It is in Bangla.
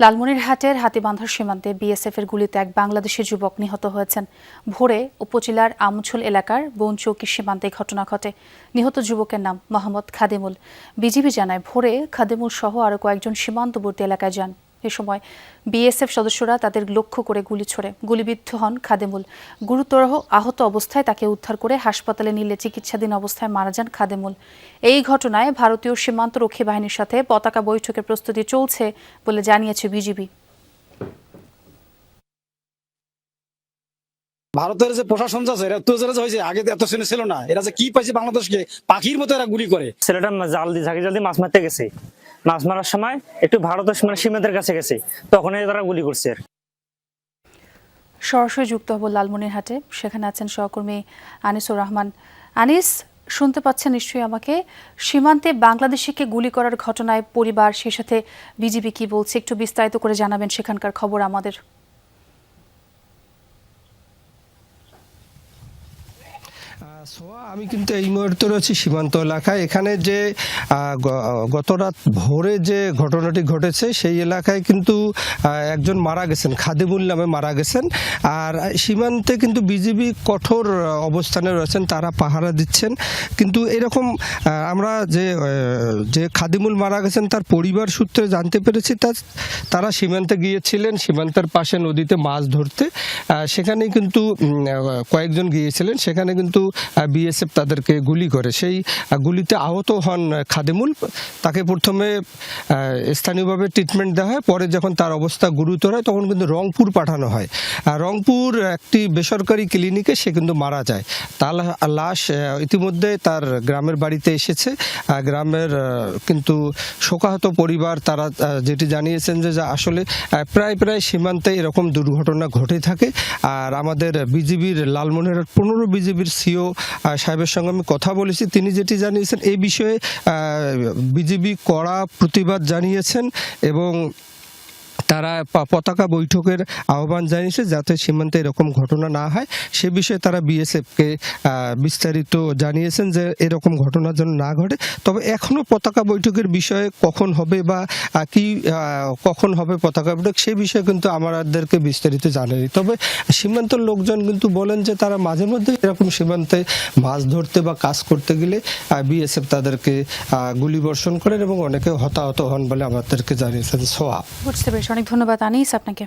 লালমনিরহাটের হাতীবান্ধার সীমান্তে বিএসএফের গুলিতে এক বাংলাদেশি যুবক নিহত হয়েছেন। ভোরে উপজেলার আমুছল এলাকার বনচৌকি সীমান্তে ঘটনা ঘটে। নিহত যুবকের নাম মোহাম্মদ খাদেমুল। বিজিবি জানায়, ভোরে খাদেমুল সহ আরও কয়েকজন সীমান্তবর্তী এলাকায় যান। এ সময় বিএসএফ সদস্যরা তাদের লক্ষ্য করে গুলি ছোড়ে। গুলিবিদ্ধ হন খাদেমুল। গুরুতর আহত অবস্থায় তাকে উদ্ধার করে হাসপাতালে নিলে চিকিৎসাধীন অবস্থায় মারা যান খাদেমুল। এই ঘটনায় ভারতীয় সীমান্তরক্ষী বাহিনীর সাথে পতাকা বৈঠকের প্রস্তুতি চলছে বলে জানিয়েছে বিজিবি। ভারতের যে প্রশাসন আছে এরা তো হয়েছে আগে এত শ্রেণী ছিল না। এরা যে কি পাইছে বাংলাদেশকে পাখির মতো এরা গুলি করে। ছেলেটা জাল দিয়ে ঝাঁকি জাল দিয়ে মাছ মারতে গেছে। মাছ মারার সময় একটু ভারতের সীমান্তের কাছে গেছে, তখনই তারা গুলি করছে। সরাসরি যুক্ত হব লালমনিরহাটে, সেখানে আছেন সহকর্মী আনিসুর রহমান। আনিস, শুনতে পাচ্ছেন নিশ্চয়ই আমাকে? সীমান্তে বাংলাদেশিকে গুলি করার ঘটনায় পরিবার, সেই সাথে বিজিবি কি বলছে, একটু বিস্তারিত করে জানাবেন সেখানকার খবর আমাদের। আমি কিন্তু এই মুহূর্তে রয়েছি সীমান্ত এলাকায়। এখানে যে গত রাত ভোরে যে ঘটনাটি ঘটেছে সেই এলাকায় কিন্তু একজন মারা গেছেন, খাদেমুল নামে মারা গেছেন। আর সীমান্তে কিন্তু বিজিবি কঠোর অবস্থানে রয়েছেন, তারা পাহারা দিচ্ছেন। কিন্তু এরকম আমরা যে খাদেমুল মারা গেছেন তার পরিবার সূত্রে জানতে পেরেছি তারা সীমান্তে গিয়েছিলেন, সীমান্তের পাশে নদীতে মাছ ধরতে। সেখানেই কিন্তু কয়েকজন গিয়েছিলেন, সেখানে কিন্তু বিএসএফ তাদেরকে গুলি করে। সেই গুলিতে আহত হন খাদেমুল। তাকে প্রথমে স্থানীয়ভাবে ট্রিটমেন্ট দেওয়া হয়, পরে যখন তার অবস্থা গুরুতর হয় তখন কিন্তু রংপুর পাঠানো হয়। রংপুর একটি বেসরকারি ক্লিনিকে সে কিন্তু মারা যায়। তার লাশ ইতিমধ্যে তার গ্রামের বাড়িতে এসেছে। গ্রামের কিন্তু শোকাহত পরিবার তারা যেটি জানিয়েছেন যে আসলে প্রায় সীমান্তে এরকম দুর্ঘটনা ঘটে থাকে। আর আমাদের বিজিবির লালমনিরহাট 15 বিজিবির সিও সাহেবের সঙ্গে আমি কথা বলেছি, তিনি যেটি জানিয়েছেন এই বিষয়ে বিজিবি কড়া প্রতিবাদ জানিয়েছেন এবং তারা পতাকা বৈঠকের আহ্বান জানিয়েছে যাতে সীমান্তে এরকম ঘটনা না হয়। সে বিষয়ে তারা বিএসএফকে বিস্তারিত জানিয়েছেন যে এরকম ঘটনা যেন না ঘটে। তবে এখনো পতাকা বৈঠকের বিষয়ে কখন হবে বা কখন হবে পতাকা বৈঠক সে বিষয়ে কিন্তু আমাদেরকে বিস্তারিত জানায়নি। তবে সীমান্তের লোকজন কিন্তু বলেন যে তারা মাঝে মধ্যে এরকম সীমান্তে মাছ ধরতে বা কাজ করতে গেলে বিএসএফ তাদেরকে গুলিবর্ষণ করেন এবং অনেকে হতাহত হন বলে আমাদেরকে জানিয়েছেন। সোয়া, বুঝতে পেরেছি। অনেক ধন্যবাদ আনিস আপনাকে।